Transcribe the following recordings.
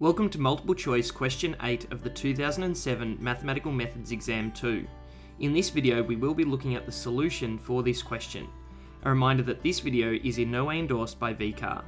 Welcome to Multiple Choice Question 8 of the 2007 Mathematical Methods Exam 2. In this video, we will be looking at the solution for this question. A reminder that this video is in no way endorsed by VCAR.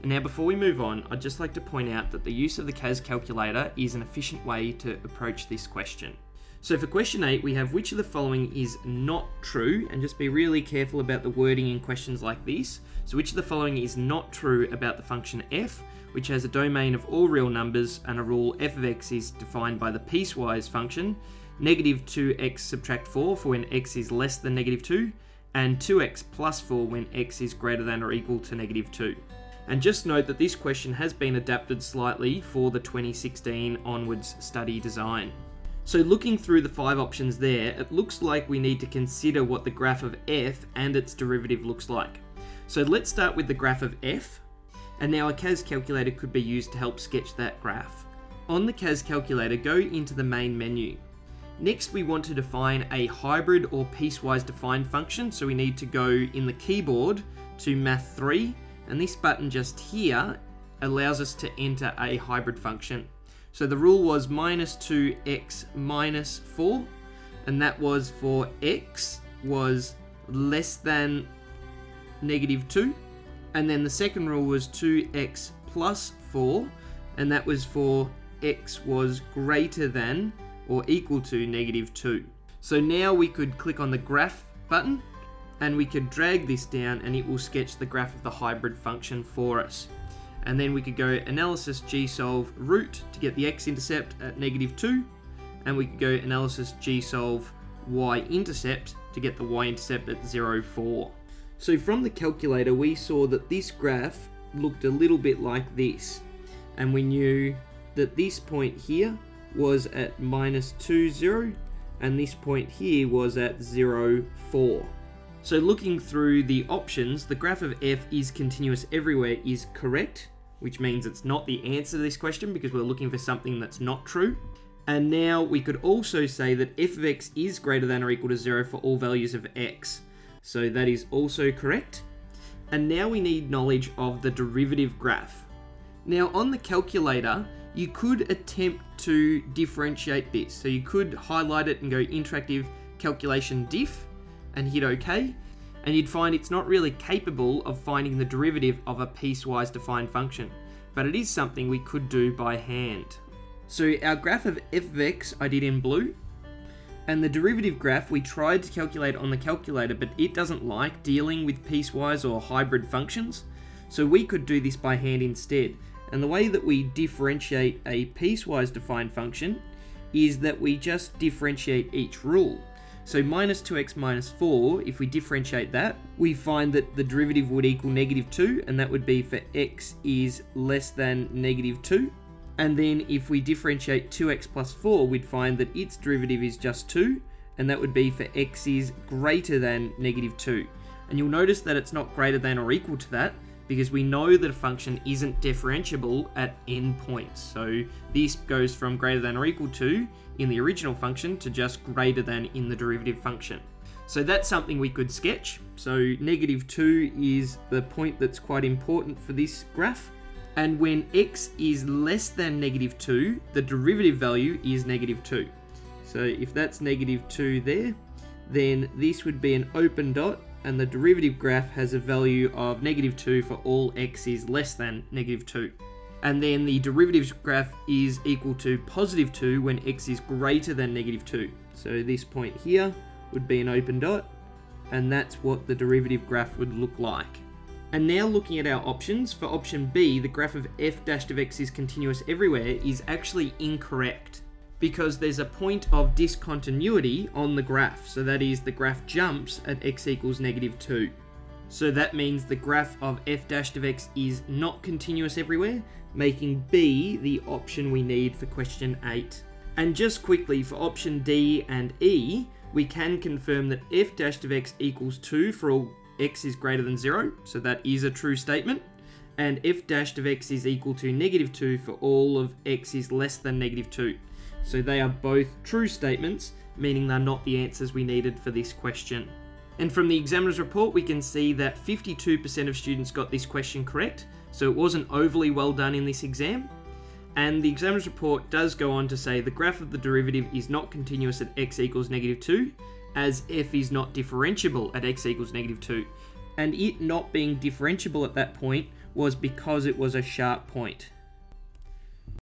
And now before we move on, I'd just like to point out that the use of the CAS calculator is an efficient way to approach this question. So for question 8, we have which of the following is not true, and just be really careful about the wording in questions like this. So which of the following is not true about the function f, which has a domain of all real numbers and a rule f of x is defined by the piecewise function, negative 2x subtract 4 for when x is less than negative 2, and 2x plus 4 when x is greater than or equal to negative 2. And just note that this question has been adapted slightly for the 2016 onwards study design. So looking through the 5 options there, it looks like we need to consider what the graph of f and its derivative looks like. So let's start with the graph of f, and now a CAS calculator could be used to help sketch that graph. On the CAS calculator, go into the main menu. Next, we want to define a hybrid or piecewise defined function, so we need to go in the keyboard to Math 3, and this button just here allows us to enter a hybrid function. So the rule was minus 2x minus 4, and that was for x was less than negative 2. And then the second rule was 2x plus 4, and that was for x was greater than or equal to negative 2. So now we could click on the graph button, and we could drag this down, and it will sketch the graph of the hybrid function for us. And then we could go analysis gsolve root to get the x-intercept at negative 2, and we could go analysis gsolve y-intercept to get the y-intercept at 0, 4. So from the calculator, we saw that this graph looked a little bit like this, and we knew that this point here was at minus 2, 0, and this point here was at 0, 4. So looking through the options, the graph of f is continuous everywhere is correct, which means it's not the answer to this question because we're looking for something that's not true. And now we could also say that f of x is greater than or equal to 0 for all values of x. So that is also correct. And now we need knowledge of the derivative graph. Now on the calculator, you could attempt to differentiate this. So you could highlight it and go interactive calculation diff and hit OK. And you'd find it's not really capable of finding the derivative of a piecewise defined function, but it is something we could do by hand. So our graph of f of x I did in blue, and the derivative graph we tried to calculate on the calculator, but it doesn't like dealing with piecewise or hybrid functions, so we could do this by hand instead. And the way that we differentiate a piecewise defined function is that we just differentiate each rule. So minus 2x minus 4, if we differentiate that, we find that the derivative would equal negative 2, and that would be for x is less than negative 2. And then if we differentiate 2x plus 4, we'd find that its derivative is just 2, and that would be for x is greater than negative 2. And you'll notice that it's not greater than or equal to that, because we know that a function isn't differentiable at n points. So this goes from greater than or equal to in the original function to just greater than in the derivative function. So that's something we could sketch. So negative 2 is the point that's quite important for this graph. And when x is less than negative 2, the derivative value is negative 2. So if that's negative 2 there, then this would be an open dot, and the derivative graph has a value of negative 2 for all x is less than negative 2. And then the derivative graph is equal to positive 2 when x is greater than negative 2. So this point here would be an open dot, and that's what the derivative graph would look like. And now looking at our options, for option B, the graph of f dash of x is continuous everywhere is actually incorrect, because there's a point of discontinuity on the graph. So that is, the graph jumps at x equals negative 2. So that means the graph of f dash of x is not continuous everywhere, making B the option we need for question 8. And just quickly, for option D and E, we can confirm that f dash of x equals 2 for all x is greater than 0, so that is a true statement, and f dash of x is equal to negative 2 for all of x is less than negative 2. So they are both true statements, meaning they're not the answers we needed for this question. And from the examiner's report, we can see that 52% of students got this question correct, so it wasn't overly well done in this exam. And the examiner's report does go on to say the graph of the derivative is not continuous at x equals -2, as f is not differentiable at x equals -2. And it not being differentiable at that point was because it was a sharp point.